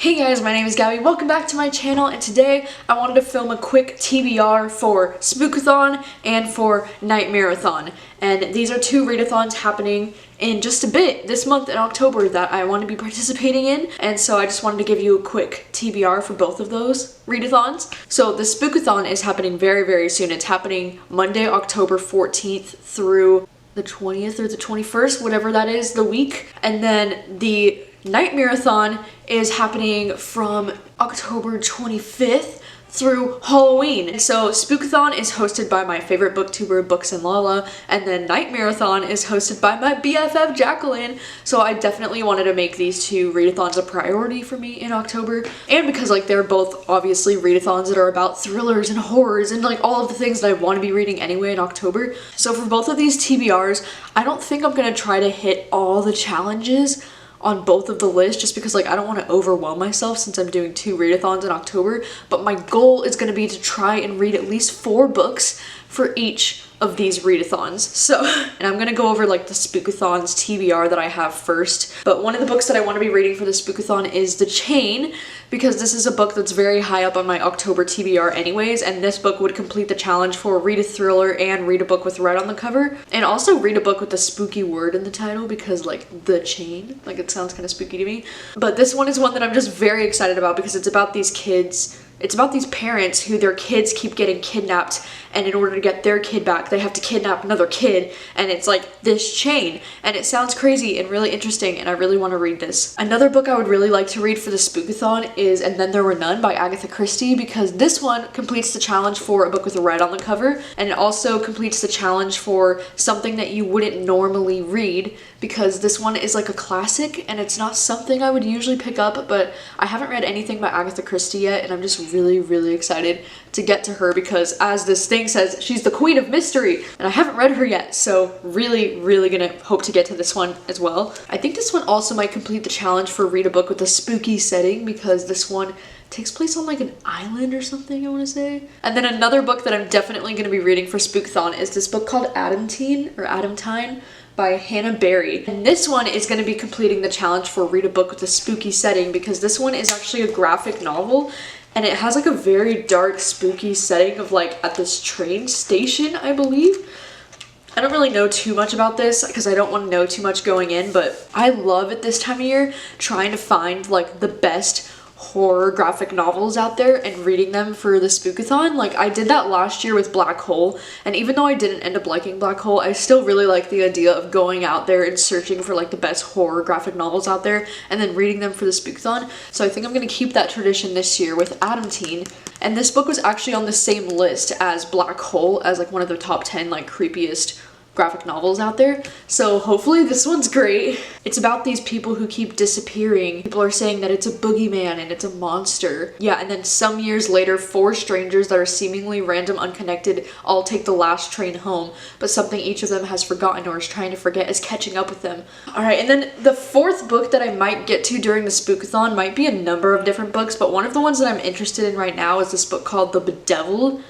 Hey guys, my name is Gabby. Welcome back to my channel, and today I wanted to film a quick TBR for Spookathon and for Nightmareathon. And these are two readathons happening in just a bit this month in October that I want to be participating in. And so I just wanted to give you a quick TBR for both of those readathons. So the Spookathon is happening very, very soon. It's happening Monday, October 14th through the 20th or the 21st, whatever that is, the week. And then the Nightmareathon is happening from October 25th through Halloween. And so Spookathon is hosted by my favorite booktuber, Books and Lala, and then Nightmareathon is hosted by my BFF, Jacqueline. So I definitely wanted to make these two readathons a priority for me in October. And because they're both obviously readathons that are about thrillers and horrors and all of the things that I want to be reading anyway in October. So for both of these TBRs, I don't think I'm gonna try to hit all the challenges on both of the lists just because I don't want to overwhelm myself since I'm doing two readathons in October, but my goal is going to be to try and read at least 4 books for each of these readathons. So, and I'm gonna go over the Spookathon's TBR that I have first. But one of the books that I want to be reading for the Spookathon is The Chain, because this is a book that's very high up on my October TBR anyways, and this book would complete the challenge for read a thriller and read a book with red on the cover, and also read a book with a spooky word in the title because The Chain, it sounds kind of spooky to me. But this one is one that I'm just very excited about because it's about these kids. It's about these parents who their kids keep getting kidnapped, and in order to get their kid back, they have to kidnap another kid, and it's this chain. And it sounds crazy and really interesting, and I really want to read this. Another book I would really like to read for the Spookathon is And Then There Were None by Agatha Christie, because this one completes the challenge for a book with red on the cover, and it also completes the challenge for something that you wouldn't normally read, because this one is a classic, and it's not something I would usually pick up, but I haven't read anything by Agatha Christie yet, and I'm just really excited to get to her because, as this thing says, she's the queen of mystery, and I haven't read her yet, so really gonna hope to get to this one as well. I think this one also might complete the challenge for read a book with a spooky setting, because this one takes place on an island or something, I want to say. And then another book that I'm definitely going to be reading for Spookathon is this book called Adamtine by Hannah Berry. And this one is going to be completing the challenge for read a book with a spooky setting, because this one is actually a graphic novel, and it has a very dark, spooky setting of at this train station, I believe. I don't really know too much about this because I don't want to know too much going in, but I love at this time of year trying to find the best horror graphic novels out there and reading them for the Spookathon. I did that last year with Black Hole, and even though I didn't end up liking Black Hole, I still really like the idea of going out there and searching for the best horror graphic novels out there and then reading them for the Spookathon. So I think I'm going to keep that tradition this year with Adamtine. And this book was actually on the same list as Black Hole as one of the top 10 creepiest graphic novels out there. So hopefully this one's great. It's about these people who keep disappearing. People are saying that it's a boogeyman and it's a monster. Yeah, and then some years later, 4 strangers that are seemingly random, unconnected, all take the last train home, but something each of them has forgotten or is trying to forget is catching up with them. Alright, and then the 4th book that I might get to during the Spookathon might be a number of different books, but one of the ones that I'm interested in right now is this book called The Bedeviled?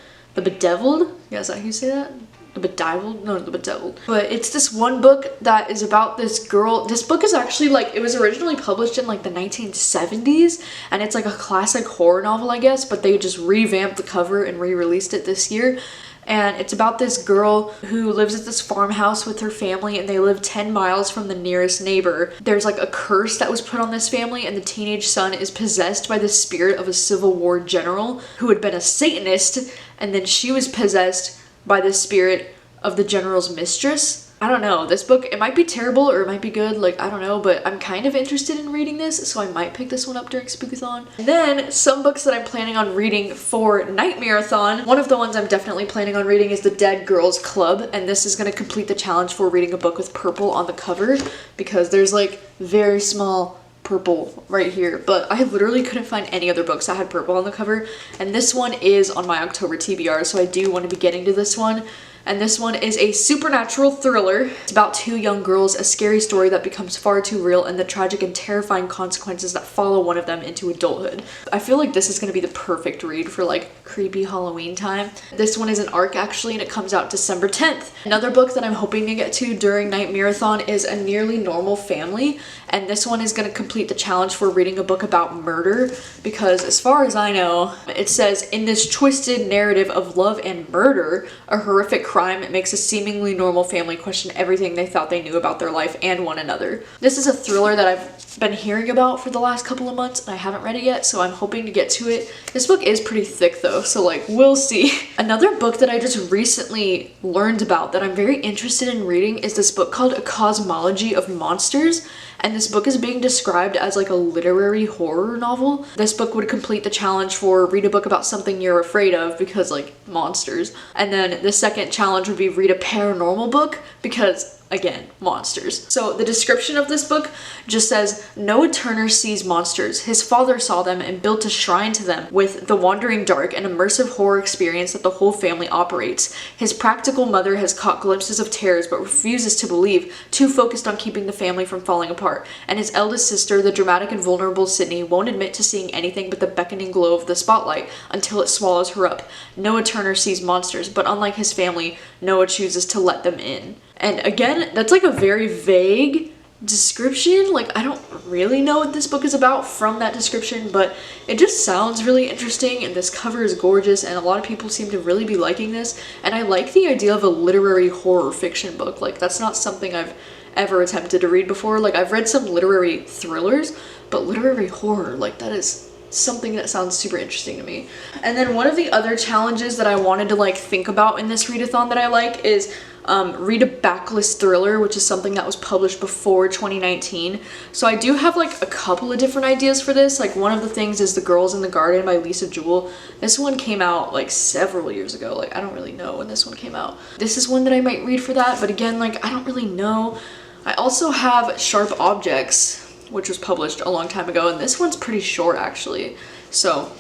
Yeah, is that how you say that? The Bedeviled? No, The Bedeviled. But it's this one book that is about this girl. This book is actually it was originally published in the 1970s, and it's a classic horror novel, I guess, but they just revamped the cover and re-released it this year. And it's about this girl who lives at this farmhouse with her family, and they live 10 miles from the nearest neighbor. There's a curse that was put on this family, and the teenage son is possessed by the spirit of a Civil War general who had been a Satanist, and then she was possessed by the spirit of the general's mistress. I don't know, this book, it might be terrible or it might be good, I don't know, but I'm kind of interested in reading this, so I might pick this one up during Spookathon. And then some books that I'm planning on reading for Nightmareathon. One of the ones I'm definitely planning on reading is The Dead Girls Club, and this is going to complete the challenge for reading a book with purple on the cover, because there's very small purple right here, but I literally couldn't find any other books that had purple on the cover, and this one is on my October TBR, so I do want to be getting to this one. and this one is a supernatural thriller. It's about two young girls, a scary story that becomes far too real, and the tragic and terrifying consequences that follow one of them into adulthood. I feel like this is going to be the perfect read for like creepy Halloween time. This one is an arc actually, and it comes out December 10th. Another book that I'm hoping to get to during Nightmareathon is A Nearly Normal Family, and this one is going to complete the challenge for reading a book about murder, because as far as I know, it says, in this twisted narrative of love and murder, a horrific crime makes a seemingly normal family question everything they thought they knew about their life and one another. This is a thriller that I've been hearing about for the last couple of months, and I haven't read it yet, so I'm hoping to get to it. This book is pretty thick though, so like we'll see. Another book that I just recently learned about that I'm very interested in reading is this book called A Cosmology of Monsters, and this book is being described as like a literary horror novel. This book would complete the challenge for read a book about something you're afraid of, because like monsters. And then the second challenge would be read a paranormal book, because again, monsters. So the description of this book just says, Noah Turner sees monsters. His father saw them and built a shrine to them with The Wandering Dark, an immersive horror experience that the whole family operates. His practical mother has caught glimpses of terrors but refuses to believe, too focused on keeping the family from falling apart. And his eldest sister, the dramatic and vulnerable Sydney, won't admit to seeing anything but the beckoning glow of the spotlight until it swallows her up. Noah Turner sees monsters, but unlike his family, Noah chooses to let them in. And again, that's like a very vague description. Like, I don't really know what this book is about from that description, but it just sounds really interesting, and this cover is gorgeous, and a lot of people seem to really be liking this. And I like the idea of a literary horror fiction book. Like, that's not something I've ever attempted to read before. Like, I've read some literary thrillers, but literary horror, like, that is something that sounds super interesting to me. And then one of the other challenges that I wanted to like think about in this readathon that I like is read a backlist thriller, which is something that was published before 2019. So I do have like a couple of different ideas for this. Like, one of the things is The Girls in the Garden by Lisa Jewell. This one came out like several years ago. Like, I don't really know when this one came out. This is one that I might read for that, but again, like, I don't really know. I also have Sharp Objects, which was published a long time ago, and this one's pretty short actually. So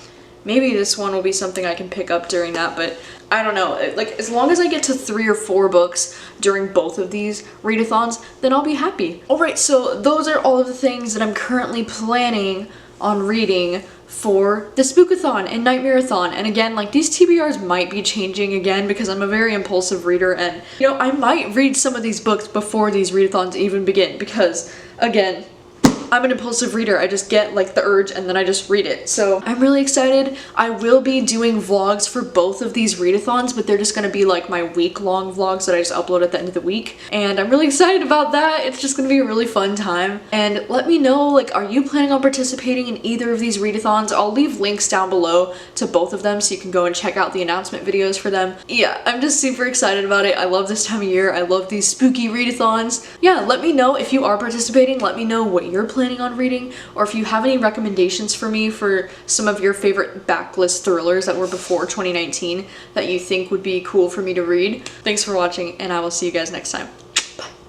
maybe this one will be something I can pick up during that, but I don't know. Like, as long as I get to 3 or 4 books during both of these readathons, then I'll be happy. Alright, so those are all of the things that I'm currently planning on reading for the Spookathon and Nightmareathon. And again, like, these TBRs might be changing again because I'm a very impulsive reader, and you know, I might read some of these books before these readathons even begin, because again, I'm an impulsive reader. I just get like the urge and then I just read it. So I'm really excited. I will be doing vlogs for both of these readathons, but they're just gonna be like my week-long vlogs that I just upload at the end of the week. And I'm really excited about that. It's just gonna be a really fun time. And let me know, like, are you planning on participating in either of these readathons? I'll leave links down below to both of them so you can go and check out the announcement videos for them. Yeah, I'm just super excited about it. I love this time of year. I love these spooky readathons. Yeah, let me know if you are participating. Let me know what you're planning on reading, or if you have any recommendations for me for some of your favorite backlist thrillers that were before 2019 that you think would be cool for me to read. Thanks for watching, and I will see you guys next time.